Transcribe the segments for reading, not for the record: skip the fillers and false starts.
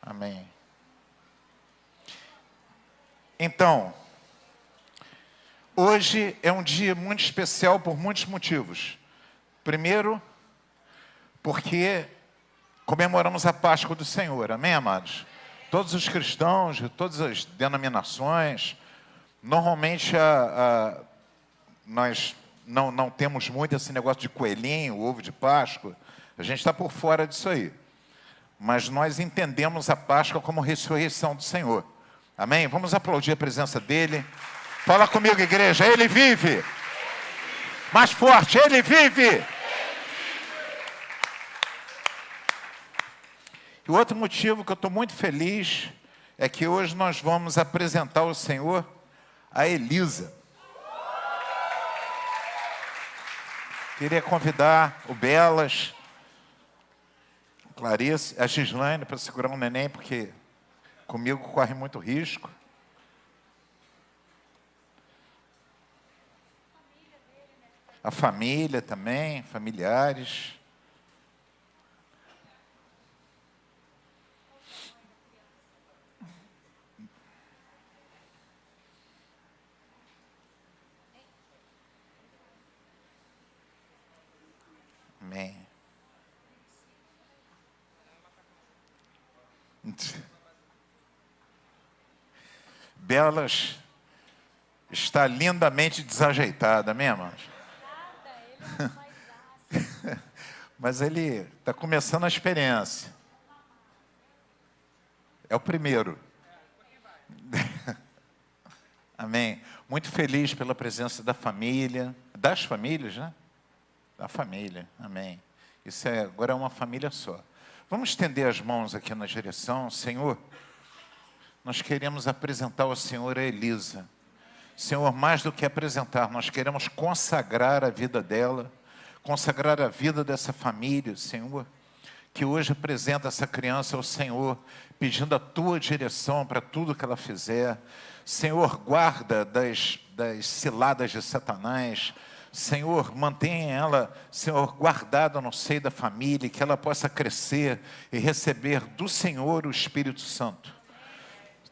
Amém. Então, hoje é um dia muito especial por muitos motivos. Primeiro, porque comemoramos a Páscoa do Senhor. Amém, amados? Todos os cristãos de todas as denominações, normalmente nós não temos muito esse negócio de coelhinho, ovo de Páscoa. A gente está por fora disso aí. Mas nós entendemos a Páscoa como ressurreição do Senhor. Amém? Vamos aplaudir a presença dele. Fala comigo, igreja. Ele vive. Mais forte. Ele vive. E o outro motivo que eu estou muito feliz é que hoje nós vamos apresentar ao Senhor a Elisa. Queria convidar o Belas, Clarice, a Gislaine para segurar um neném, porque comigo corre muito risco. A família também, familiares. Amém. Belas está lindamente desajeitada, amém, irmãos? Mas ele está começando a experiência. É o primeiro. Amém. Muito feliz pela presença da família, das famílias, né? Da família, amém. Isso agora é uma família só. Vamos estender as mãos aqui na direção. Senhor, nós queremos apresentar ao Senhor a Elisa. Senhor, mais do que apresentar, nós queremos consagrar a vida dela, consagrar a vida dessa família, Senhor, que hoje apresenta essa criança ao Senhor, pedindo a Tua direção para tudo que ela fizer. Senhor, guarda das ciladas de Satanás. Senhor, mantenha ela, Senhor, guardada no seio da família, que ela possa crescer e receber do Senhor o Espírito Santo.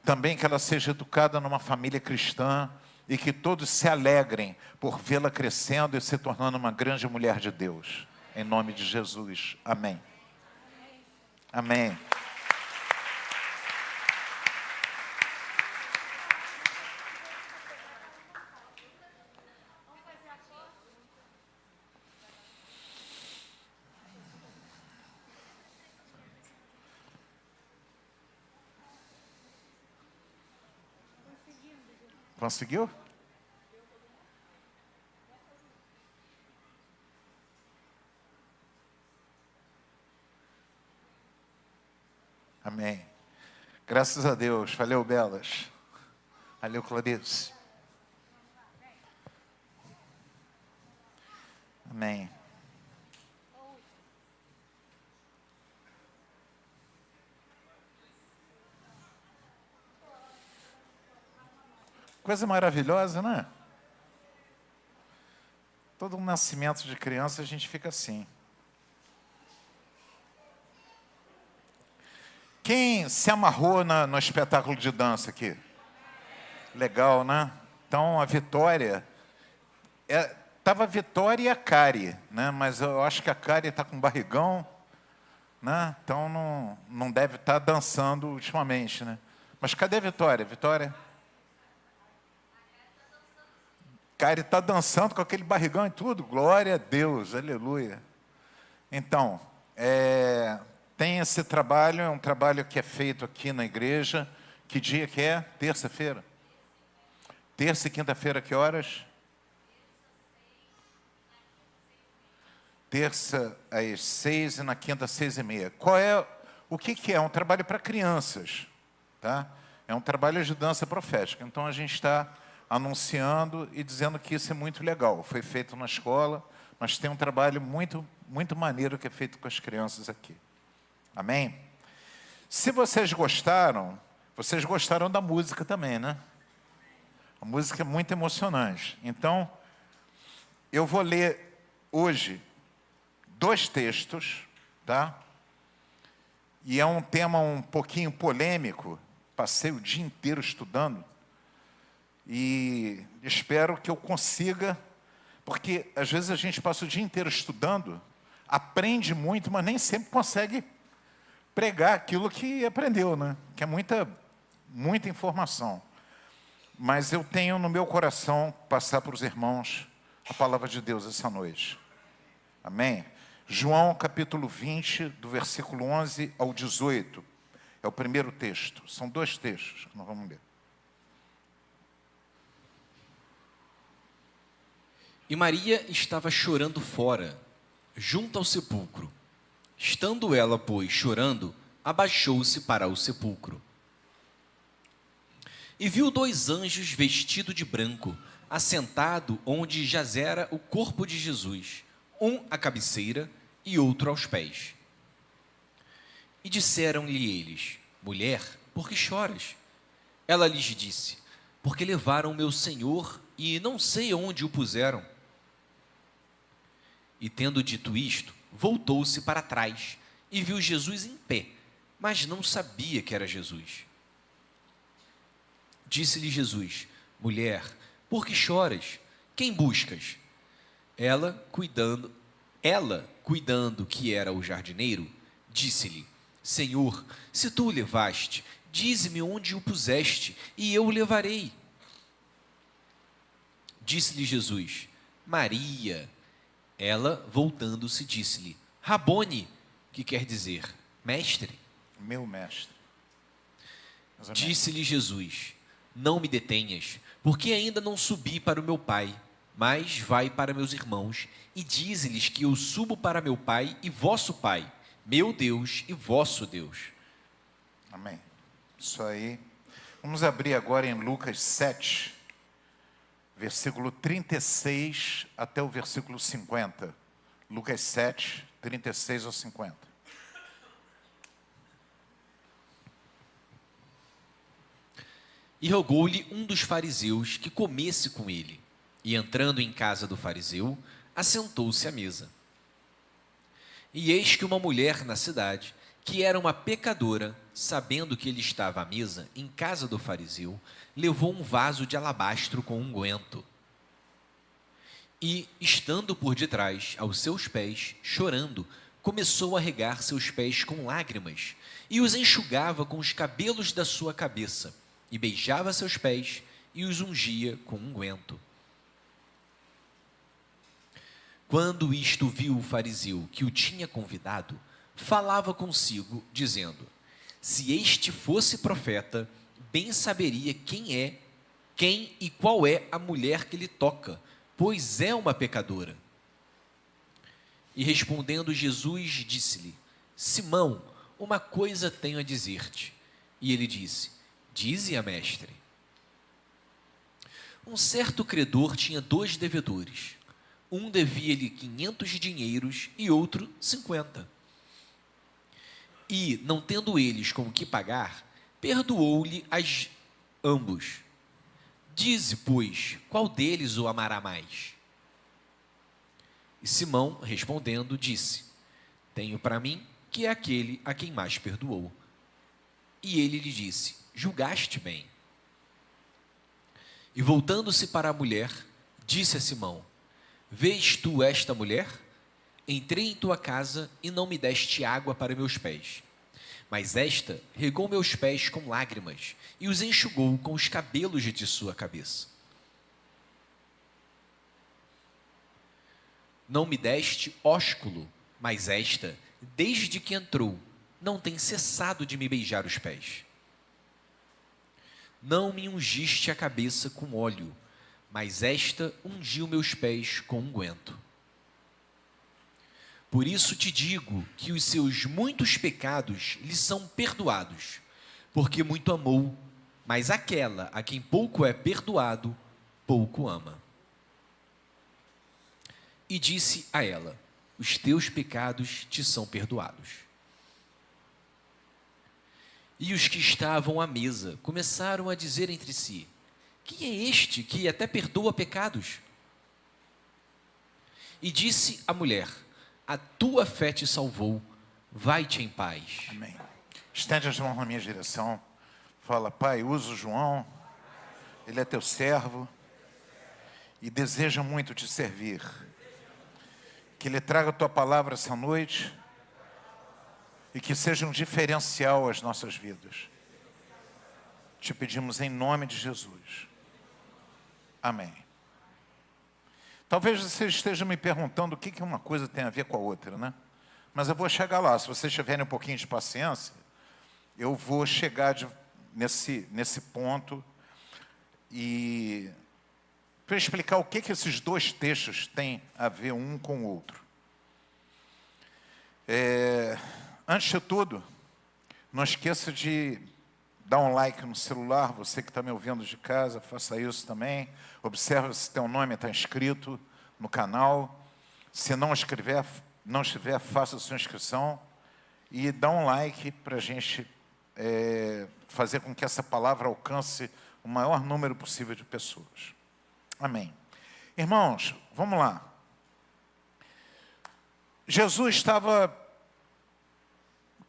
Também que ela seja educada numa família cristã e que todos se alegrem por vê-la crescendo e se tornando uma grande mulher de Deus. Em nome de Jesus. Amém. Amém. Conseguiu? Amém. Graças a Deus. Valeu, Belas. Valeu, Clarice. Amém. Coisa maravilhosa, né? Todo um nascimento de criança a gente fica assim. Quem se amarrou no espetáculo de dança aqui? Legal, né? Então a Vitória, estava a Vitória e a Kari, né? Mas eu acho que a Kari está com barrigão, né? Então não deve estar dançando ultimamente, né? Mas cadê a Vitória? Vitória? Kari está dançando com aquele barrigão e tudo, glória a Deus, aleluia. Então, tem esse trabalho, é um trabalho que é feito aqui na igreja. Que dia que é? Terça-feira? Terça e quinta-feira, que horas? Terça às 6 e na quinta às 6:30. O que é? Um trabalho para crianças, tá? É um trabalho de dança profética. Então a gente está anunciando e dizendo que isso é muito legal. Foi feito na escola, mas tem um trabalho muito, muito maneiro que é feito com as crianças aqui. Amém? Se vocês gostaram da música também, né? A música é muito emocionante. Então, eu vou ler hoje 2 textos, tá? E é um tema um pouquinho polêmico. Passei o dia inteiro estudando e espero que eu consiga, porque às vezes a gente passa o dia inteiro estudando, aprende muito, mas nem sempre consegue pregar aquilo que aprendeu, né? Que é muita informação. Mas eu tenho no meu coração passar para os irmãos a palavra de Deus essa noite. Amém? João capítulo 20, do versículo 11 ao 18. É o primeiro texto. São 2 textos que nós vamos ler. E Maria estava chorando fora, junto ao sepulcro. Estando ela, pois, chorando, abaixou-se para o sepulcro. E viu 2 anjos vestidos de branco, assentado onde jazera o corpo de Jesus, um à cabeceira e outro aos pés. E disseram-lhe eles: Mulher, por que choras? Ela lhes disse: Porque levaram meu Senhor e não sei onde o puseram. E tendo dito isto, voltou-se para trás e viu Jesus em pé, mas não sabia que era Jesus. Disse-lhe Jesus: Mulher, por que choras? Quem buscas? Ela, cuidando que era o jardineiro, disse-lhe: Senhor, se tu o levaste, dize-me onde o puseste, e eu o levarei. Disse-lhe Jesus: Maria. Ela, voltando-se, disse-lhe: Rabone, que quer dizer mestre. Meu mestre. Disse-lhe Jesus: Não me detenhas, porque ainda não subi para o meu Pai, mas vai para meus irmãos, e dize-lhes que eu subo para meu Pai e vosso Pai, meu Deus e vosso Deus. Amém. Isso aí. Vamos abrir agora em Lucas 7, versículo 36 até o versículo 50. Lucas 7, 36 ao 50. E rogou-lhe um dos fariseus que comesse com ele. E entrando em casa do fariseu, assentou-se à mesa. E eis que uma mulher na cidade, que era uma pecadora, sabendo que ele estava à mesa em casa do fariseu, levou um vaso de alabastro com unguento. E, estando por detrás, aos seus pés, chorando, começou a regar seus pés com lágrimas, e os enxugava com os cabelos da sua cabeça, e beijava seus pés, e os ungia com unguento. Quando isto viu o fariseu que o tinha convidado, falava consigo, dizendo: Se este fosse profeta, bem saberia quem e qual é a mulher que lhe toca, pois é uma pecadora. E respondendo Jesus, disse-lhe: Simão, uma coisa tenho a dizer-te. E ele disse: Dize-a, mestre. Um certo credor tinha 2 devedores. Um devia-lhe 500 dinheiros e outro 50. E, não tendo eles com o que pagar, perdoou-lhe ambos. Dize, pois, qual deles o amará mais? E Simão, respondendo, disse: Tenho para mim que é aquele a quem mais perdoou. E ele lhe disse: Julgaste bem. E voltando-se para a mulher, disse a Simão: Vês tu esta mulher? Entrei em tua casa e não me deste água para meus pés. Mas esta regou meus pés com lágrimas e os enxugou com os cabelos de sua cabeça. Não me deste ósculo, mas esta, desde que entrou, não tem cessado de me beijar os pés. Não me ungiste a cabeça com óleo, mas esta ungiu meus pés com unguento. Por isso te digo que os seus muitos pecados lhe são perdoados, porque muito amou, mas aquela a quem pouco é perdoado, pouco ama. E disse a ela: Os teus pecados te são perdoados. E os que estavam à mesa começaram a dizer entre si: Quem é este que até perdoa pecados? E disse a mulher: A tua fé te salvou, vai-te em paz. Amém. Estende as mãos na minha direção. Fala, Pai, usa o João. Ele é teu servo. E deseja muito te servir. Que ele traga a tua palavra essa noite. E que seja um diferencial às nossas vidas. Te pedimos em nome de Jesus. Amém. Talvez você esteja me perguntando o que uma coisa tem a ver com a outra, né? Mas eu vou chegar lá. Se vocês tiverem um pouquinho de paciência, eu vou chegar nesse ponto e para explicar o que esses dois textos têm a ver um com o outro. Antes de tudo, não esqueça de dar um like no celular. Você que está me ouvindo de casa, faça isso também. Observe se teu nome está inscrito no canal. Se não estiver, faça a sua inscrição e dá um like para a gente fazer com que essa palavra alcance o maior número possível de pessoas. Amém. Irmãos, vamos lá. Jesus estava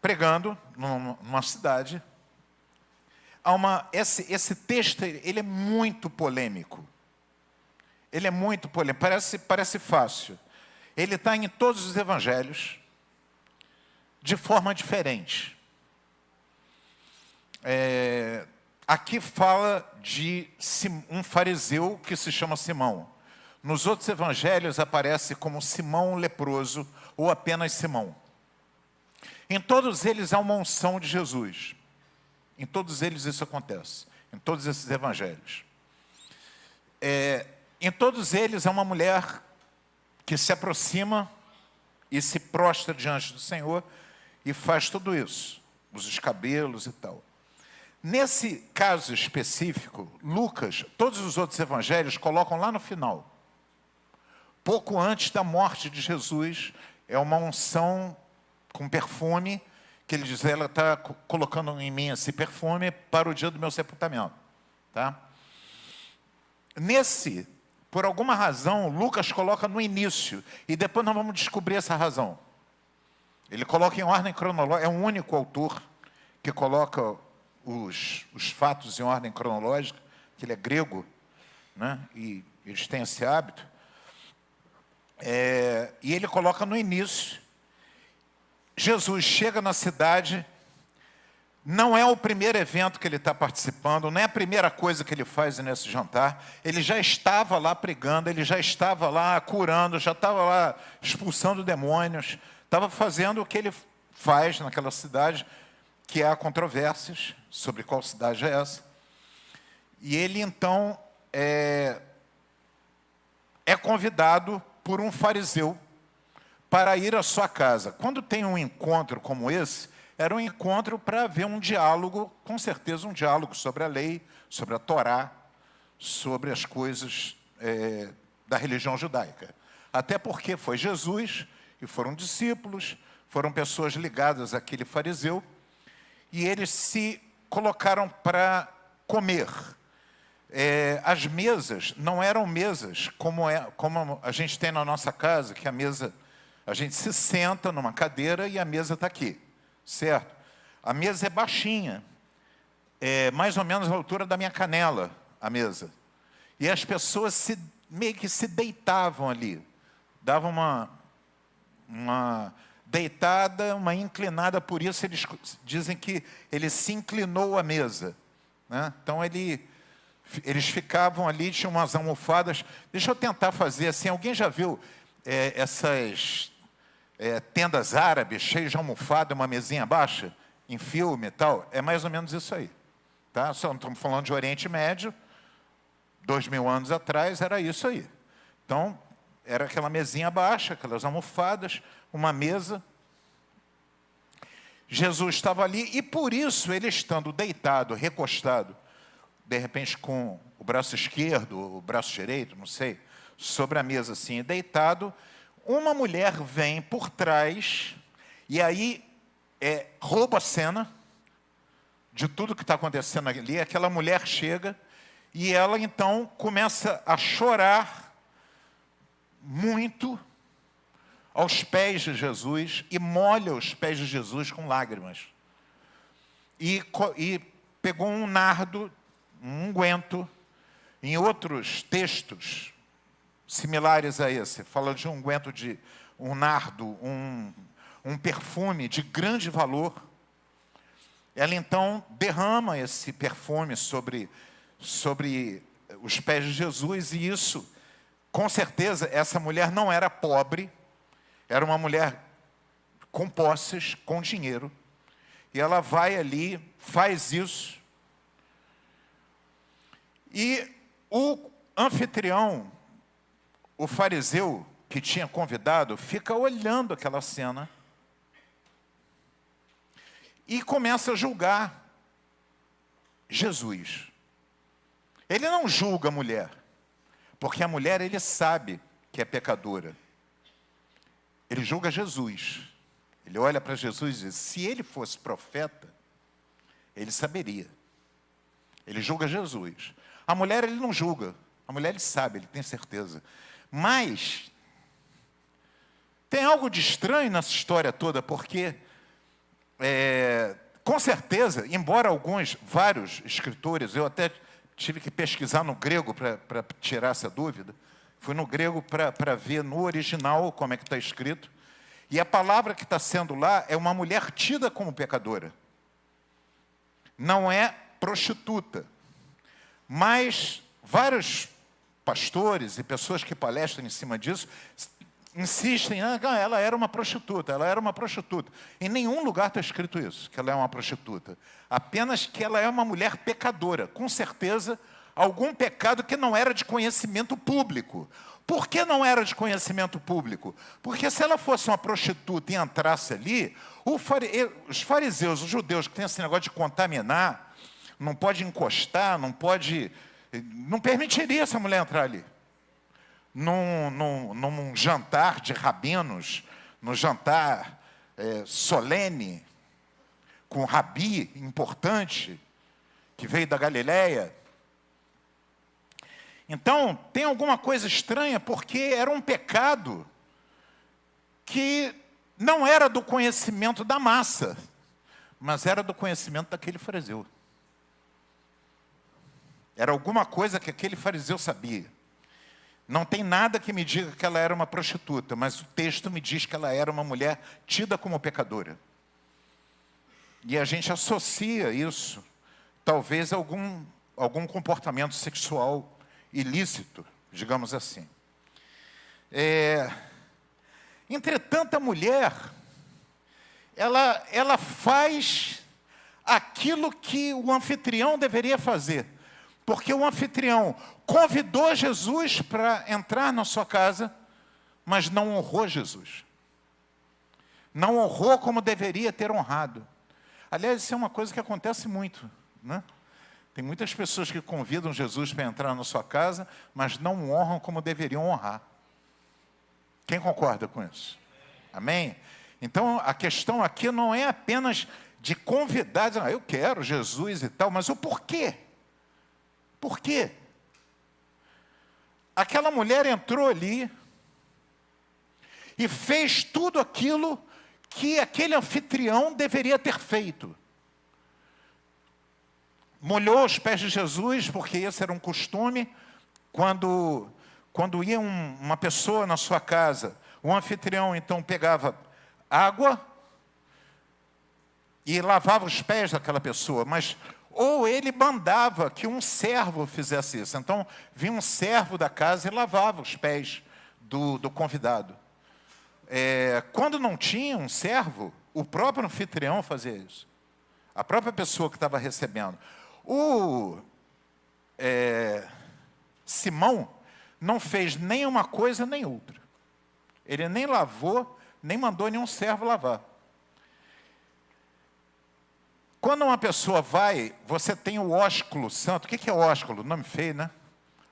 pregando numa cidade. Esse texto ele é muito polêmico. Ele é muito polêmico. Parece fácil. Ele está em todos os evangelhos de forma diferente. Aqui fala de um fariseu que se chama Simão. Nos outros evangelhos aparece como Simão leproso ou apenas Simão. Em todos eles há uma unção de Jesus. Em todos eles isso acontece. Em todos esses evangelhos. Em todos eles há uma mulher que se aproxima e se prostra diante do Senhor e faz tudo isso. Usa os cabelos e tal. Nesse caso específico, Lucas, todos os outros evangelhos colocam lá no final. Pouco antes da morte de Jesus, é uma unção com perfume, que ele diz, ela está colocando em mim esse perfume para o dia do meu sepultamento. Tá? Por alguma razão, Lucas coloca no início, e depois nós vamos descobrir essa razão. Ele coloca em ordem cronológica, é o único autor que coloca os fatos em ordem cronológica, que ele é grego, né? E eles têm esse hábito. E ele coloca no início. Jesus chega na cidade, não é o primeiro evento que ele está participando, não é a primeira coisa que ele faz nesse jantar. Ele já estava lá pregando, ele já estava lá curando, já estava lá expulsando demônios, estava fazendo o que ele faz naquela cidade, que há controvérsias sobre qual cidade é essa. E ele, então, é convidado por um fariseu para ir à sua casa. Quando tem um encontro como esse, era um encontro para haver um diálogo, com certeza um diálogo sobre a lei, sobre a Torá, sobre as coisas da religião judaica. Até porque foi Jesus, e foram discípulos, foram pessoas ligadas àquele fariseu, e eles se colocaram para comer. As mesas não eram mesas como a gente tem na nossa casa, que a mesa, a gente se senta numa cadeira e a mesa está aqui, certo? A mesa é baixinha, mais ou menos a altura da minha canela, a mesa. E as pessoas meio que se deitavam ali, davam uma deitada, uma inclinada, por isso eles dizem que ele se inclinou à mesa, né? Então eles ficavam ali, tinham umas almofadas. Deixa eu tentar fazer assim, alguém já viu essas tendas árabes cheias de almofada, uma mesinha baixa, em filme e tal? É mais ou menos isso aí, tá? Só não estamos falando de Oriente Médio, 2000 anos atrás era isso aí. Então, era aquela mesinha baixa, aquelas almofadas, uma mesa. Jesus estava ali e por isso ele estando deitado, recostado, de repente com o braço esquerdo, o braço direito, não sei, sobre a mesa assim, deitado, uma mulher vem por trás e aí rouba a cena de tudo que está acontecendo ali. Aquela mulher chega e ela então começa a chorar muito, aos pés de Jesus e molha os pés de Jesus com lágrimas. E pegou um nardo, um unguento. Em outros textos similares a esse, fala de um unguento, de um nardo, um perfume de grande valor. Ela então derrama esse perfume sobre os pés de Jesus, e isso, com certeza, essa mulher não era pobre, era uma mulher com posses, com dinheiro, e ela vai ali, faz isso, e o anfitrião, o fariseu que tinha convidado, fica olhando aquela cena e começa a julgar Jesus. Ele não julga a mulher, porque a mulher, ele sabe que é pecadora. Ele julga Jesus. Ele olha para Jesus e diz: se ele fosse profeta, ele saberia. Ele julga Jesus. A mulher, ele não julga. A mulher, ele sabe, ele tem certeza. Mas tem algo de estranho nessa história toda, porque, com certeza, embora vários escritores, eu até tive que pesquisar no grego para tirar essa dúvida, fui no grego para ver no original como é que está escrito, e a palavra que está sendo lá é uma mulher tida como pecadora. Não é prostituta. Mas vários pastores e pessoas que palestram em cima disso insistem: ela era uma prostituta, ela era uma prostituta. Em nenhum lugar está escrito isso, que ela é uma prostituta. Apenas que ela é uma mulher pecadora. Com certeza, algum pecado que não era de conhecimento público. Por que não era de conhecimento público? Porque se ela fosse uma prostituta e entrasse ali, os fariseus, os judeus que têm esse negócio de contaminar, não pode encostar, não permitiria essa mulher entrar ali. Num jantar de rabinos, num jantar solene, com um rabi importante, que veio da Galileia. Então, tem alguma coisa estranha, porque era um pecado que não era do conhecimento da massa, mas era do conhecimento daquele fariseu. Era alguma coisa que aquele fariseu sabia. Não tem nada que me diga que ela era uma prostituta, mas o texto me diz que ela era uma mulher tida como pecadora. E a gente associa isso, talvez, a algum comportamento sexual ilícito, digamos assim. Entretanto, a mulher, ela faz aquilo que o anfitrião deveria fazer. Porque o anfitrião convidou Jesus para entrar na sua casa, mas não honrou Jesus. Não honrou como deveria ter honrado. Aliás, isso é uma coisa que acontece muito, né? Tem muitas pessoas que convidam Jesus para entrar na sua casa, mas não honram como deveriam honrar. Quem concorda com isso? Amém? Então, a questão aqui não é apenas de convidar, dizer: eu quero Jesus e tal, mas o porquê? Por quê? Aquela mulher entrou ali e fez tudo aquilo que aquele anfitrião deveria ter feito. Molhou os pés de Jesus, porque esse era um costume. Quando ia uma pessoa na sua casa, o anfitrião então pegava água e lavava os pés daquela pessoa, mas ou ele mandava que um servo fizesse isso. Então, vinha um servo da casa e lavava os pés do convidado. Quando não tinha um servo, o próprio anfitrião fazia isso. A própria pessoa que estava recebendo. Simão não fez nem uma coisa nem outra. Ele nem lavou, nem mandou nenhum servo lavar. Quando uma pessoa vai, você tem o ósculo santo. O que é ósculo? Nome feio, né?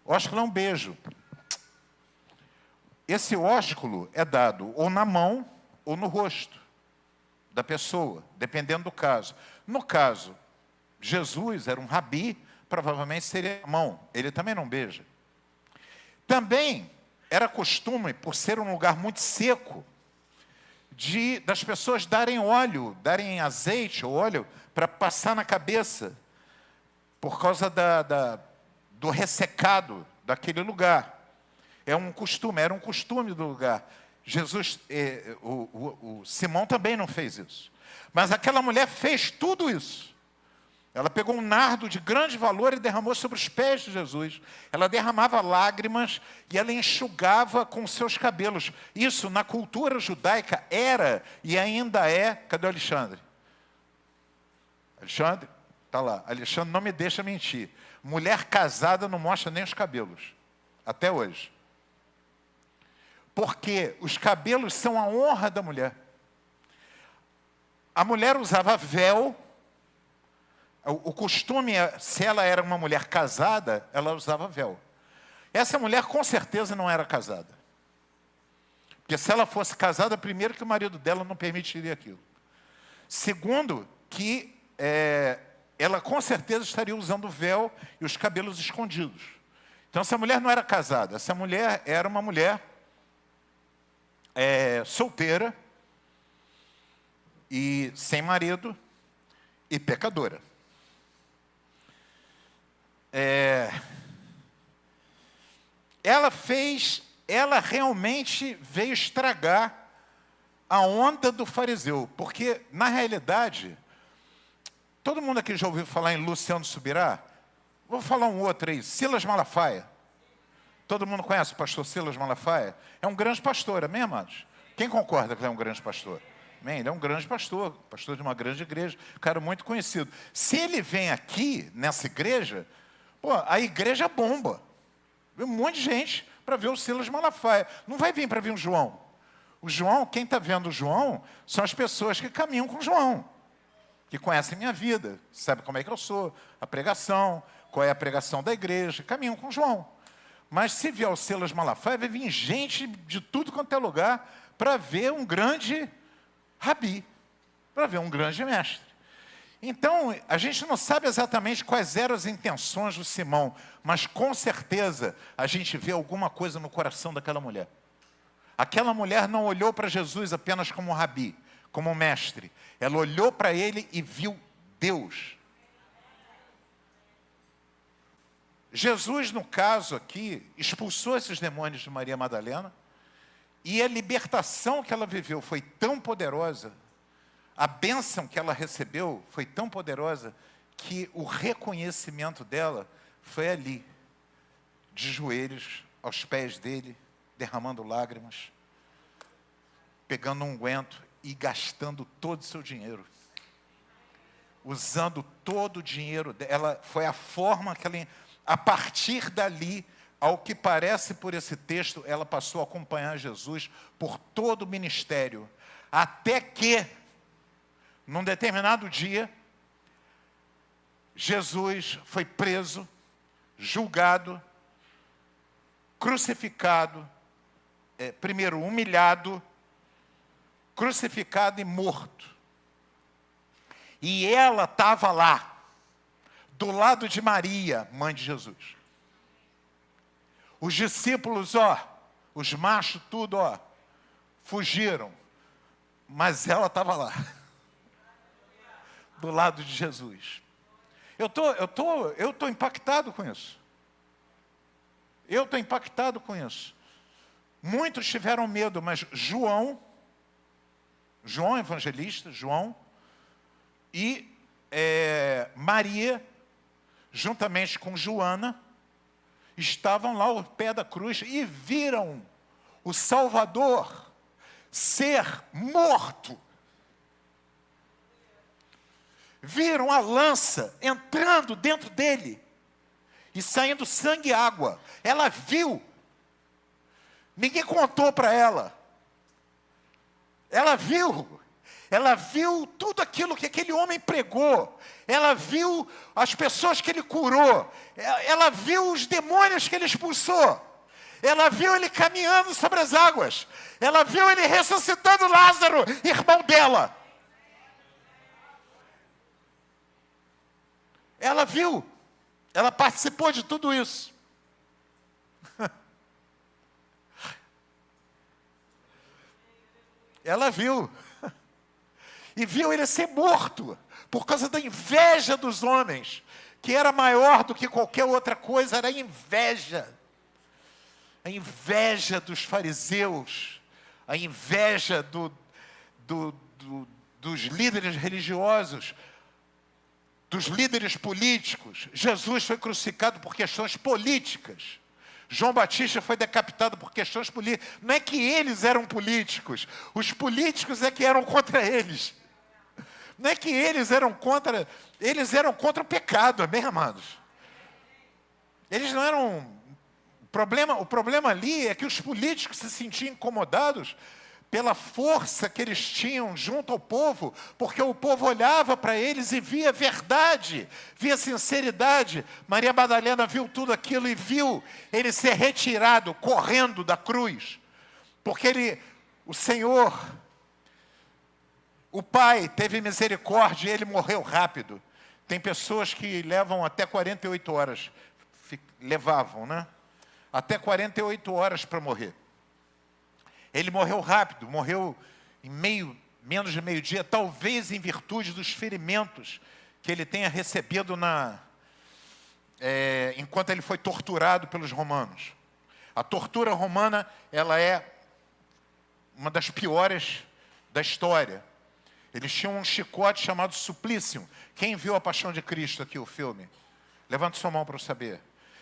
Ósculo é um beijo. Esse ósculo é dado ou na mão ou no rosto da pessoa, dependendo do caso. No caso, Jesus era um rabi, provavelmente seria a mão. Ele também não beija. Também era costume, por ser um lugar muito seco, das pessoas darem óleo, darem azeite ou óleo para passar na cabeça, por causa do ressecado daquele lugar. Era um costume do lugar. Jesus, o Simão também não fez isso. Mas aquela mulher fez tudo isso. Ela pegou um nardo de grande valor e derramou sobre os pés de Jesus. Ela derramava lágrimas e ela enxugava com seus cabelos. Isso, na cultura judaica, era e ainda é... Cadê o Alexandre? Alexandre? Está lá. Alexandre não me deixa mentir. Mulher casada não mostra nem os cabelos. Até hoje. Porque os cabelos são a honra da mulher. A mulher usava véu. O costume, se ela era uma mulher casada, ela usava véu. Essa mulher com certeza não era casada. Porque se ela fosse casada, primeiro que o marido dela não permitiria aquilo. Segundo, que ela com certeza estaria usando véu e os cabelos escondidos. Então essa mulher não era casada, essa mulher era uma mulher solteira e sem marido e pecadora. Ela realmente veio estragar a onda do fariseu, porque, na realidade, todo mundo aqui já ouviu falar em Luciano Subirá? Vou falar um outro aí, Silas Malafaia. Todo mundo conhece o pastor Silas Malafaia? É um grande pastor, amém, amados? Quem concorda que ele é um grande pastor? Amém? Ele é um grande pastor de uma grande igreja, um cara muito conhecido. Se ele vem aqui, nessa igreja... Pô, a igreja bomba. Vem um monte de gente para ver o Silas Malafaia. Não vai vir para ver o João. O João, quem está vendo o João, são as pessoas que caminham com o João. Que conhecem minha vida, sabem como é que eu sou, a pregação, qual é a pregação da igreja, caminham com o João. Mas se vier o Silas Malafaia, vai vir gente de tudo quanto é lugar para ver um grande rabi, para ver um grande mestre. Então, a gente não sabe exatamente quais eram as intenções do Simão, mas com certeza a gente vê alguma coisa no coração daquela mulher. Aquela mulher não olhou para Jesus apenas como um rabi, como um mestre. Ela olhou para ele e viu Deus. Jesus, no caso aqui, expulsou esses demônios de Maria Madalena, e a libertação que ela viveu foi tão poderosa, a bênção que ela recebeu foi tão poderosa que o reconhecimento dela foi ali, de joelhos, aos pés dele, derramando lágrimas, pegando um unguento e gastando todo o seu dinheiro. Usando todo o dinheiro dela, foi a forma que ela, a partir dali, ao que parece por esse texto, ela passou a acompanhar Jesus por todo o ministério, até que, num determinado dia, Jesus foi preso, julgado, crucificado, primeiro humilhado, crucificado e morto. E ela estava lá, do lado de Maria, mãe de Jesus. Os discípulos, os machos, tudo, fugiram. Mas ela estava lá, do lado de Jesus. Eu tô impactado com isso. Eu estou impactado com isso. Muitos tiveram medo, mas João evangelista, João, e Maria, juntamente com Joana, estavam lá ao pé da cruz e viram o Salvador ser morto. Viram a lança entrando dentro dele e saindo sangue e água. Ela viu. Ninguém contou para ela. Ela viu. Ela viu tudo aquilo que aquele homem pregou. Ela viu as pessoas que ele curou. Ela viu os demônios que ele expulsou. Ela viu ele caminhando sobre as águas. Ela viu ele ressuscitando Lázaro, irmão dela. Ela viu, ela participou de tudo isso. Ela viu. E viu ele ser morto por causa da inveja dos homens, que era maior do que qualquer outra coisa, era a inveja. A inveja dos fariseus, a inveja dos líderes religiosos, dos líderes políticos. Jesus foi crucificado por questões políticas. João Batista foi decapitado por questões políticas. Não é que eles eram políticos, os políticos é que eram contra eles. Não é que eles eram contra o pecado, amém, amados? Eles não eram... O problema ali é que os políticos se sentiam incomodados pela força que eles tinham junto ao povo, porque o povo olhava para eles e via verdade, via sinceridade. Maria Madalena viu tudo aquilo e viu ele ser retirado, correndo da cruz, porque o Senhor, o Pai, teve misericórdia e ele morreu rápido. Tem pessoas que levam até 48 horas, levavam, né? Até 48 horas para morrer. Ele morreu rápido, morreu em menos de meio-dia, talvez em virtude dos ferimentos que ele tenha recebido enquanto ele foi torturado pelos romanos. A tortura romana, ela é uma das piores da história. Eles tinham um chicote chamado suplício. Quem viu A Paixão de Cristo aqui, o filme? Levante sua mão para eu saber.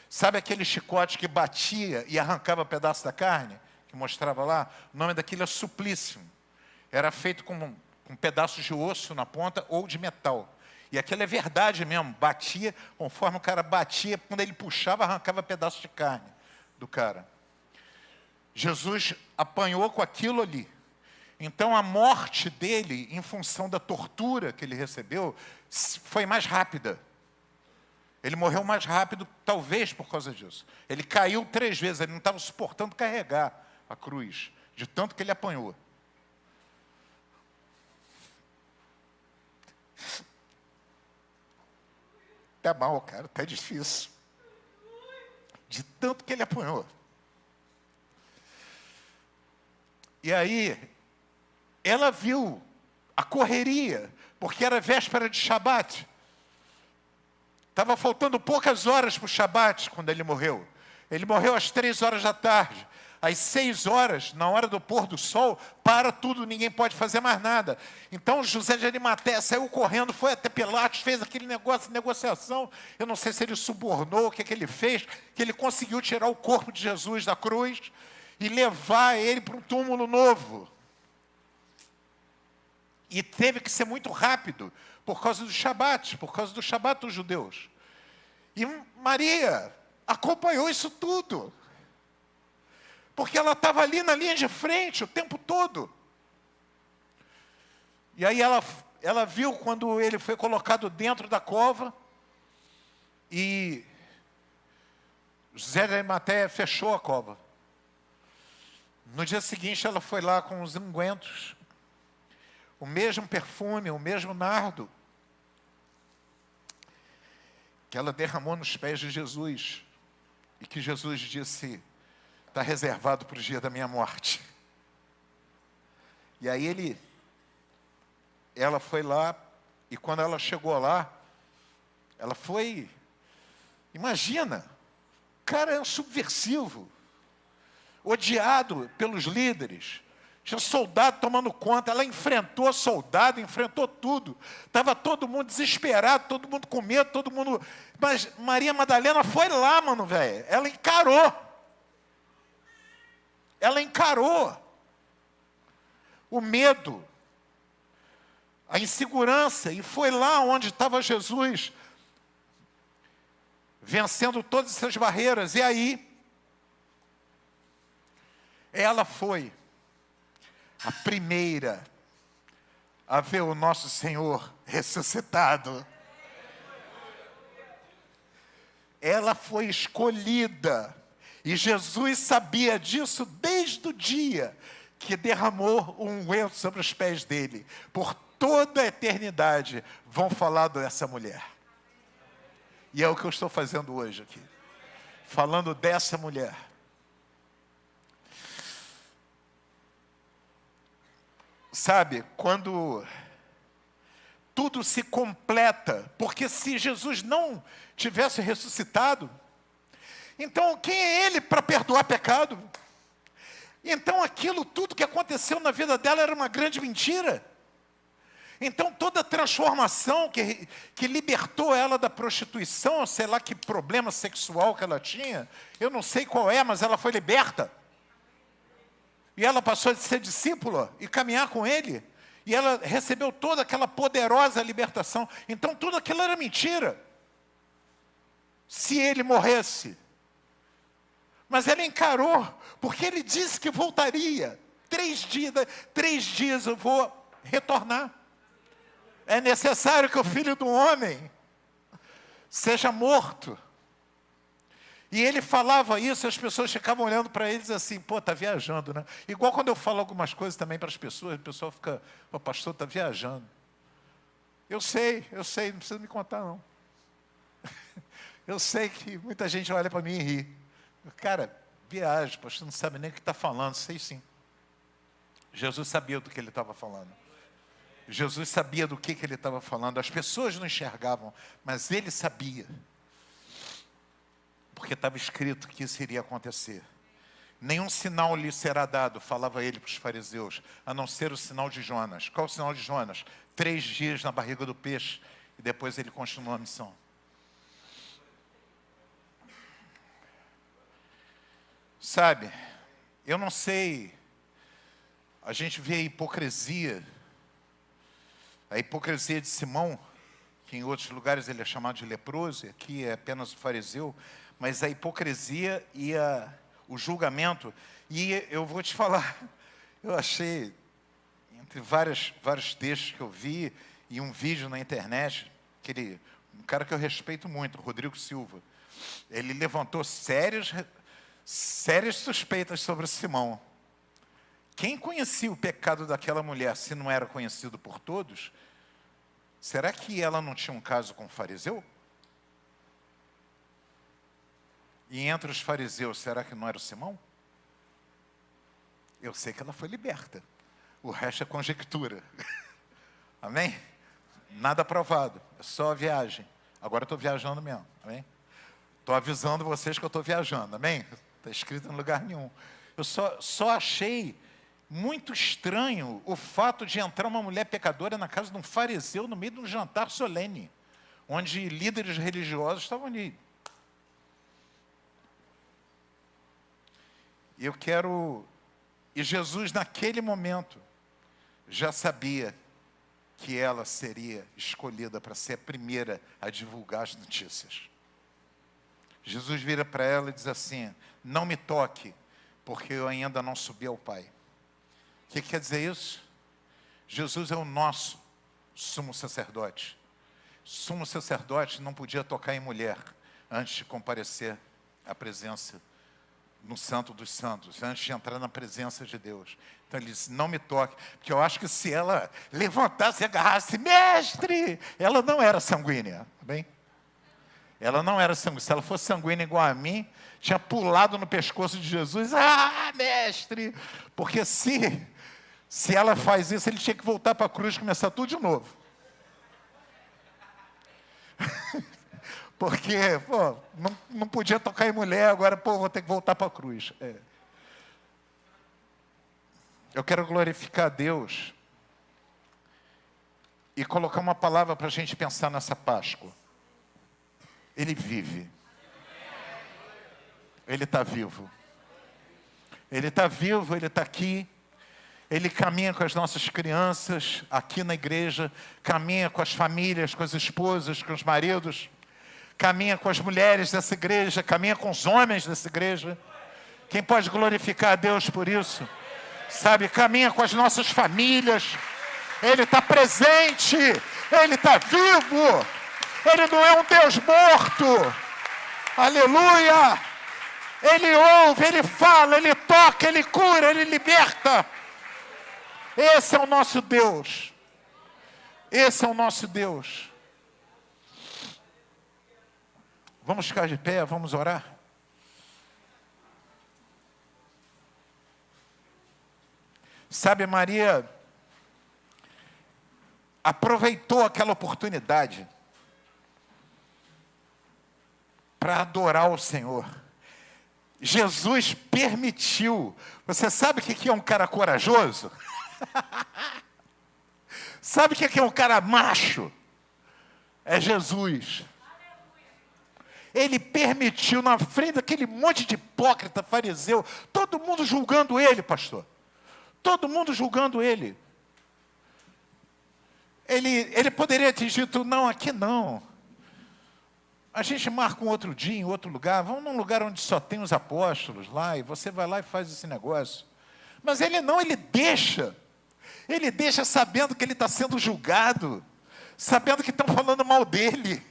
Sabe aquele chicote que batia e arrancava pedaço da carne? Que mostrava lá? O nome daquilo é suplício. Era feito com pedaços de osso na ponta ou de metal. E aquilo é verdade mesmo. Batia, conforme o cara batia, quando ele puxava, arrancava pedaço de carne do cara. Jesus apanhou com aquilo ali. Então a morte dele, em função da tortura que ele recebeu, foi mais rápida. Ele morreu mais rápido, talvez por causa disso. Ele caiu 3 vezes, ele não estava suportando carregar a cruz, de tanto que ele apanhou. Tá mal, cara, tá difícil. De tanto que ele apanhou. E aí, ela viu a correria, porque era véspera de Shabat. Estava faltando poucas horas para o Shabat quando ele morreu. Ele morreu às 3 horas da tarde. Às 6 horas, na hora do pôr do sol, para tudo, ninguém pode fazer mais nada. Então José de Arimateia saiu correndo, foi até Pilatos, fez aquele negócio de negociação. Eu não sei se ele subornou, o que ele fez, que ele conseguiu tirar o corpo de Jesus da cruz e levar ele para um túmulo novo. E teve que ser muito rápido, por causa do Shabat dos judeus. E Maria acompanhou isso tudo. Porque ela estava ali na linha de frente o tempo todo. E aí ela viu quando ele foi colocado dentro da cova. E José de Arimateia fechou a cova. No dia seguinte ela foi lá com os ungüentos. O mesmo perfume, o mesmo nardo que ela derramou nos pés de Jesus e que Jesus disse, está reservado para o dia da minha morte. E aí ela foi lá, e quando ela chegou lá, ela foi, imagina, o cara é um subversivo, odiado pelos líderes, tinha soldado tomando conta, ela enfrentou soldado, enfrentou tudo. Estava todo mundo desesperado, todo mundo com medo, todo mundo... Mas Maria Madalena foi lá, mano, velho. Ela encarou. Ela encarou o medo, a insegurança, e foi lá onde estava Jesus, vencendo todas essas barreiras. E aí, ela foi a primeira a ver o nosso Senhor ressuscitado. Ela foi escolhida. E Jesus sabia disso desde o dia que derramou um unguento sobre os pés dele. Por toda a eternidade vão falar dessa mulher. E é o que eu estou fazendo hoje aqui. Falando dessa mulher. sabe, quando tudo se completa, porque se Jesus não tivesse ressuscitado, então quem é ele para perdoar pecado? Então aquilo tudo que aconteceu na vida dela era uma grande mentira. Então toda a transformação que libertou ela da prostituição, sei lá que problema sexual que ela tinha, eu não sei qual é, mas ela foi liberta. E ela passou a ser discípula e caminhar com ele. E ela recebeu toda aquela poderosa libertação. Então tudo aquilo era mentira. Se ele morresse. Mas ela encarou, porque ele disse que voltaria. 3 dias eu vou retornar. É necessário que o Filho do Homem seja morto. E ele falava isso, as pessoas ficavam olhando para ele e diziam assim, pô, está viajando, né? Igual quando eu falo algumas coisas também para as pessoas, o pessoal fica, pô, pastor, está viajando. Eu sei, não precisa me contar não. Eu sei que muita gente olha para mim e ri. Cara, viagem, pastor, não sabe nem o que está falando, sei sim. Jesus sabia do que ele estava falando. Jesus sabia do que ele estava falando. As pessoas não enxergavam, mas ele sabia. Porque estava escrito que isso iria acontecer. Nenhum sinal lhe será dado, falava ele para os fariseus, a não ser o sinal de Jonas. Qual o sinal de Jonas? 3 dias na barriga do peixe, e depois ele continuou a missão. Sabe, eu não sei, a gente vê a hipocrisia de Simão, que em outros lugares ele é chamado de leproso, e aqui é apenas o fariseu, mas a hipocrisia e o julgamento. E eu vou te falar, eu achei, entre vários textos que eu vi, e um vídeo na internet, um cara que eu respeito muito, Rodrigo Silva, ele levantou sérias suspeitas sobre Simão. Quem conhecia o pecado daquela mulher, se não era conhecido por todos, será que ela não tinha um caso com o fariseu? E entre os fariseus, será que não era o Simão? Eu sei que ela foi liberta. O resto é conjectura. Amém? Nada provado. É só a viagem. Agora eu estou viajando mesmo. Amém? Estou avisando vocês que eu estou viajando. Amém? Está escrito em lugar nenhum. Eu só achei muito estranho o fato de entrar uma mulher pecadora na casa de um fariseu no meio de um jantar solene, onde líderes religiosos estavam ali. E Jesus naquele momento já sabia que ela seria escolhida para ser a primeira a divulgar as notícias. Jesus vira para ela e diz assim, não me toque, porque eu ainda não subi ao Pai. O que quer dizer isso? Jesus é o nosso sumo sacerdote. Sumo sacerdote não podia tocar em mulher antes de comparecer à presença no Santo dos Santos, antes de entrar na presença de Deus. Então ele disse, não me toque, porque eu acho que se ela levantasse e agarrasse, mestre, ela não era sanguínea, tá bem? Ela não era sanguínea. Se ela fosse sanguínea igual a mim, tinha pulado no pescoço de Jesus, mestre, porque se ela faz isso, ele tinha que voltar para a cruz e começar tudo de novo. Porque, não podia tocar em mulher, agora, vou ter que voltar para a cruz. Eu quero glorificar a Deus e colocar uma palavra para a gente pensar nessa Páscoa. Ele vive. Ele está vivo. Ele está vivo, Ele está aqui. Ele caminha com as nossas crianças aqui na igreja, caminha com as famílias, com as esposas, com os maridos, caminha com as mulheres dessa igreja, caminha com os homens dessa igreja. Quem pode glorificar a Deus por isso? Sabe, caminha com as nossas famílias. Ele está presente, Ele está vivo. Ele não é um Deus morto. Aleluia! Ele ouve, Ele fala, Ele toca, Ele cura, Ele liberta. Esse é o nosso Deus. Esse é o nosso Deus. Vamos ficar de pé, vamos orar? Sabe, Maria aproveitou aquela oportunidade para adorar o Senhor. Jesus permitiu. Você sabe o que é um cara corajoso? Sabe o que é um cara macho? É Jesus. Ele permitiu, na frente daquele monte de hipócrita, fariseu, todo mundo julgando ele, pastor. Todo mundo julgando ele. Ele poderia ter dito, não, aqui não. A gente marca um outro dia, em outro lugar. Vamos num lugar onde só tem os apóstolos lá, e você vai lá e faz esse negócio. Mas ele não, ele deixa. Ele deixa sabendo que ele está sendo julgado. Sabendo que estão falando mal dele.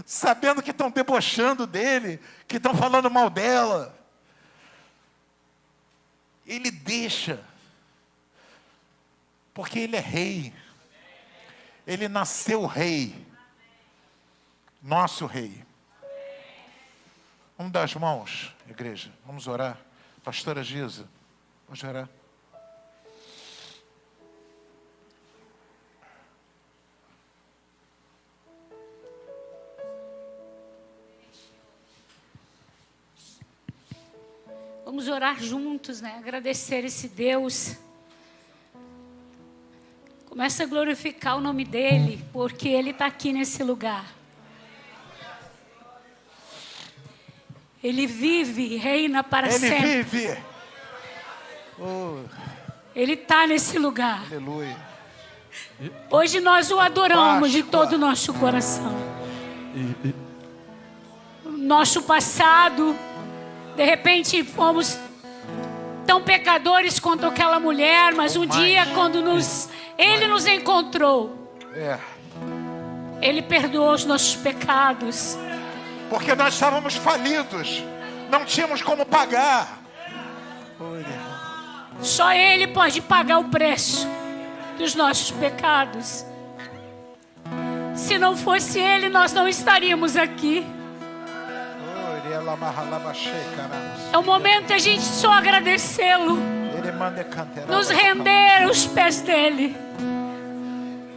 Sabendo que estão debochando dele. Que estão falando mal dela. Ele deixa. Porque ele é rei. Ele nasceu rei. Nosso rei. Vamos dar as mãos, igreja. Vamos orar. Pastora Giza, vamos orar. Vamos orar juntos, né? Agradecer esse Deus. Começa a glorificar o nome dEle, porque Ele está aqui nesse lugar. Ele vive e reina para sempre. Ele vive. Oh, Ele está nesse lugar. aleluia. Hoje nós o adoramos de Páscoa. todo o nosso coração. Nosso passado, de repente fomos tão pecadores quanto aquela mulher, mas um dia quando Ele nos encontrou, Ele perdoou os nossos pecados. Porque nós estávamos falidos. Não tínhamos como pagar. Só Ele pode pagar o preço dos nossos pecados. Se não fosse Ele, nós não estaríamos aqui. É o momento de a gente só agradecê-lo, nos render aos pés dEle,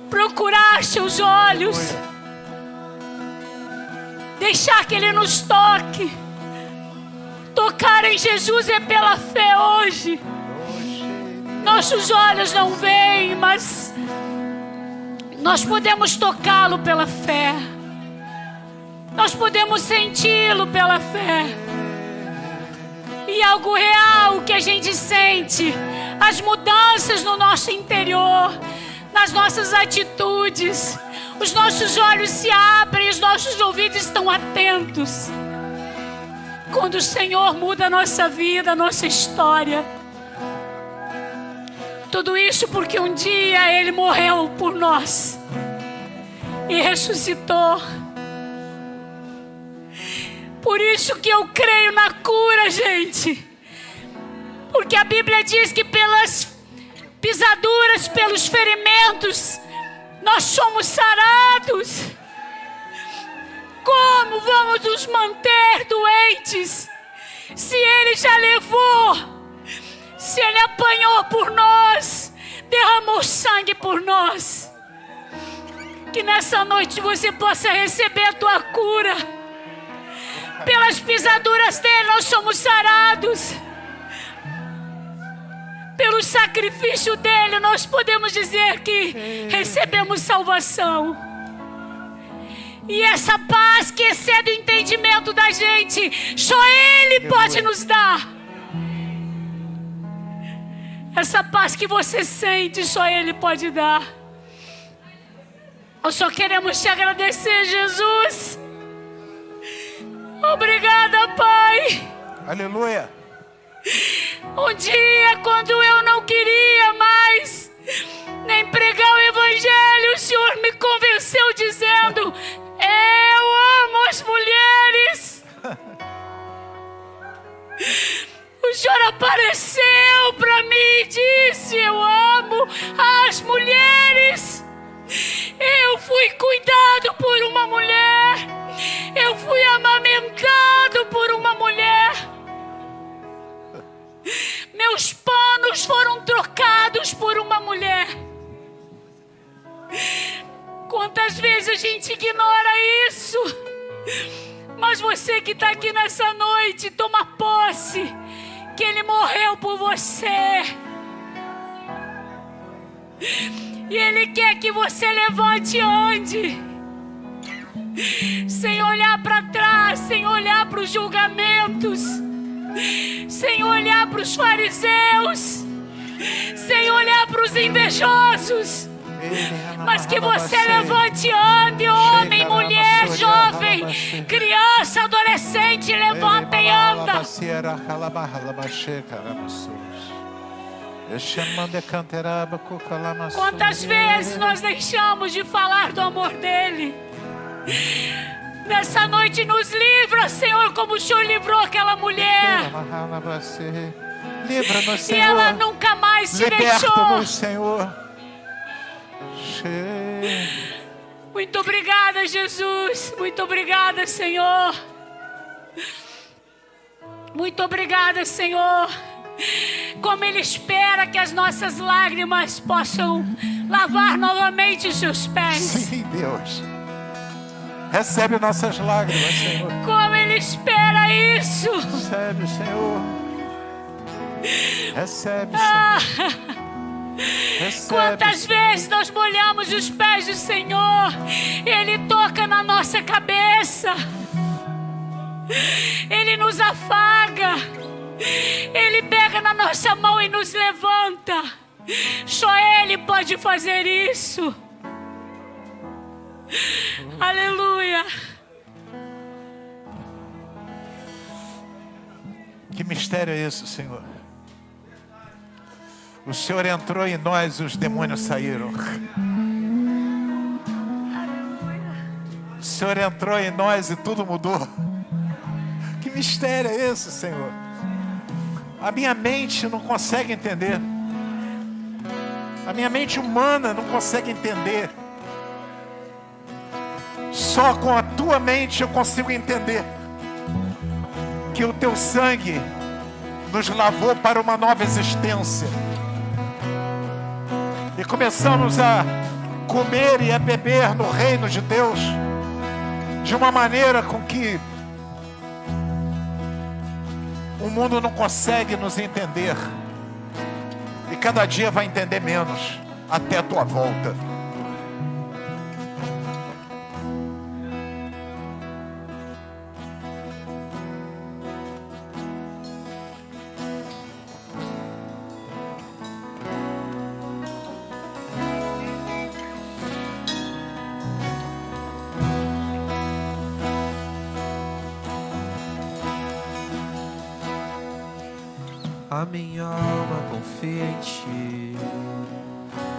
procurar seus olhos, deixar que Ele nos toque. Tocar em Jesus é pela fé hoje. Nossos olhos não veem, mas nós podemos tocá-lo pela fé. Nós podemos senti-lo pela fé. E algo real que a gente sente, as mudanças no nosso interior, nas nossas atitudes, os nossos olhos se abrem, os nossos ouvidos estão atentos. Quando o Senhor muda a nossa vida, a nossa história. Tudo isso porque um dia Ele morreu por nós e ressuscitou. Por isso que eu creio na cura, gente. Porque a Bíblia diz que pelas pisaduras, pelos ferimentos, nós somos sarados. Como vamos nos manter doentes se Ele já levou, se Ele apanhou por nós, derramou sangue por nós? Que nessa noite você possa receber a tua cura. Pelas pisaduras dele nós somos sarados. Pelo sacrifício dele nós podemos dizer que recebemos salvação. E essa paz que excede o entendimento da gente, só Ele pode nos dar. Essa paz que você sente, só Ele pode dar. Nós só queremos te agradecer, Jesus. Obrigada, Pai. Aleluia. Um dia, quando eu não queria mais nem pregar o Evangelho, o Senhor me convenceu dizendo: eu amo as mulheres. O Senhor apareceu para mim e disse: eu amo as mulheres. Eu fui cuidado por uma mulher. Eu fui amamentado por uma mulher. Meus panos foram trocados por uma Quantas vezes a gente ignora isso? Mas você que está aqui nessa noite, toma posse que Ele morreu por você. E Ele quer que você levante e ande, sem olhar para trás, sem olhar para os julgamentos, sem olhar para os fariseus, sem olhar para os invejosos. Mas que você levante e ande, homem, mulher, jovem, criança, adolescente, levanta e anda. Quantas vezes nós deixamos de falar do amor dele? Nessa noite nos livra, Senhor, como o Senhor livrou aquela mulher. Livra-nos, Senhor. E ela nunca mais te deixou. Liberta-nos, Senhor. Muito obrigada, Jesus. Muito obrigada, Senhor. Muito obrigada, Senhor. Como Ele espera que as nossas lágrimas possam lavar novamente os seus pés. Sim, Deus. Recebe nossas lágrimas, Senhor. Como Ele espera isso. Recebe, Senhor. Recebe, Senhor. Recebe, Quantas Senhor. vezes nós molhamos os pés do Senhor, Ele toca na nossa cabeça, Ele nos afaga, Ele pega na nossa mão e nos levanta. Só Ele pode fazer isso. Aleluia. Que mistério é esse, Senhor? O Senhor entrou em nós e os demônios saíram. O Senhor entrou em nós e tudo mudou. Que mistério é esse, Senhor? A minha mente não consegue entender. A minha mente humana não consegue entender. Só com a tua mente eu consigo entender que o teu sangue nos lavou para uma nova existência. E começamos a comer e a beber no reino de Deus de uma maneira com que o mundo não consegue nos entender. E cada dia vai entender menos até a tua volta. A minha alma confia em ti,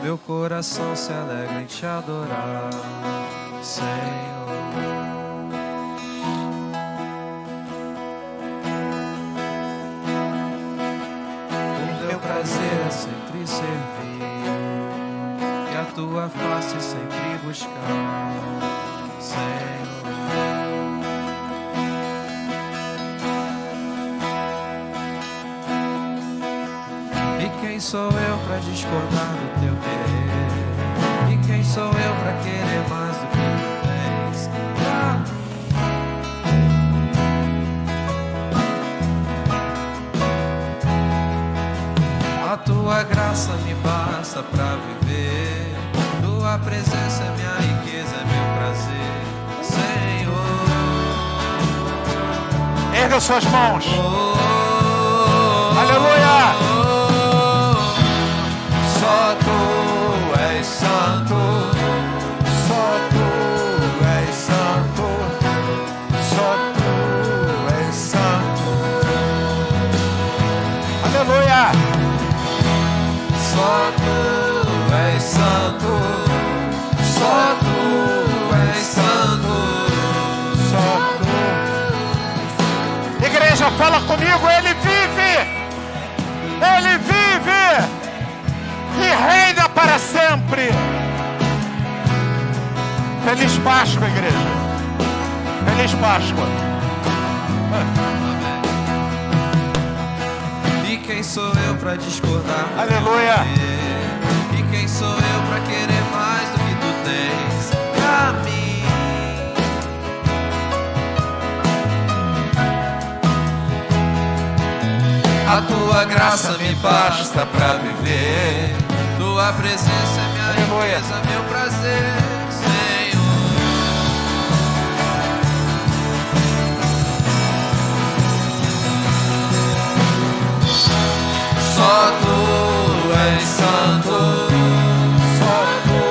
meu coração se alegra em te adorar, Senhor. O meu prazer é sempre servir e a tua face sempre buscar, Senhor. Quem sou eu para discordar do teu querer? E quem sou eu para querer mais do que tu tens? A tua graça me basta para viver, tua presença é minha riqueza, é meu prazer, Senhor. Erga suas mãos. Aleluia. Só tu és santo, Só tu és santo, só tu és santo. Aleluia! só tu és santo, só tu és santo, Só tu. Igreja, fala comigo, Ele vive! Ele vive! E reina para sempre. Feliz Páscoa, igreja. Feliz Páscoa. E quem sou eu para discordar? Aleluia. E quem sou eu para querer mais do que tu tens? tua graça me basta pra viver. Tua presença é minha riqueza, meu prazer, Senhor. Só tu és santo, Só tu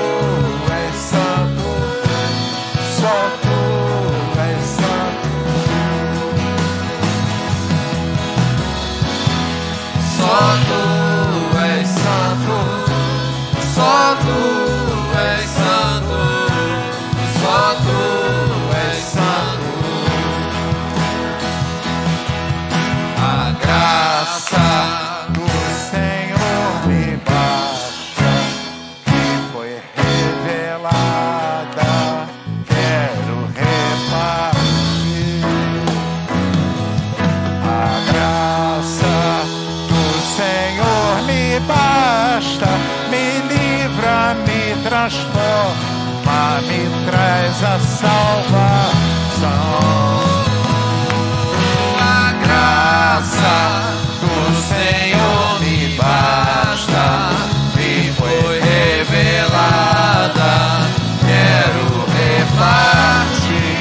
és santo, só tu és santo. só tu és santo, só tu és santo, só tu és santo. A graça Do Senhor me basta, que foi revelada, quero repartir. A graça do Senhor me basta, me livra, me transforma, me traz a salvação. A graça do Senhor me basta, me foi revelada, quero repartir.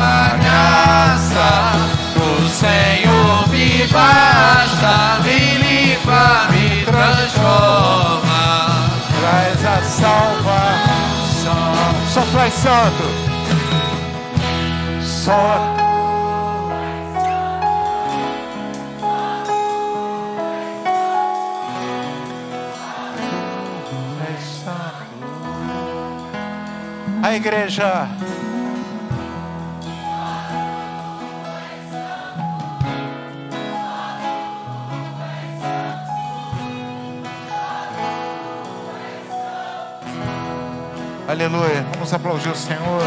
A graça do Senhor me basta, me limpa, me transforma. Traz a salvação. Só tu és santo. Só tu és santo. A igreja. Aleluia. Vamos aplaudir o Senhor.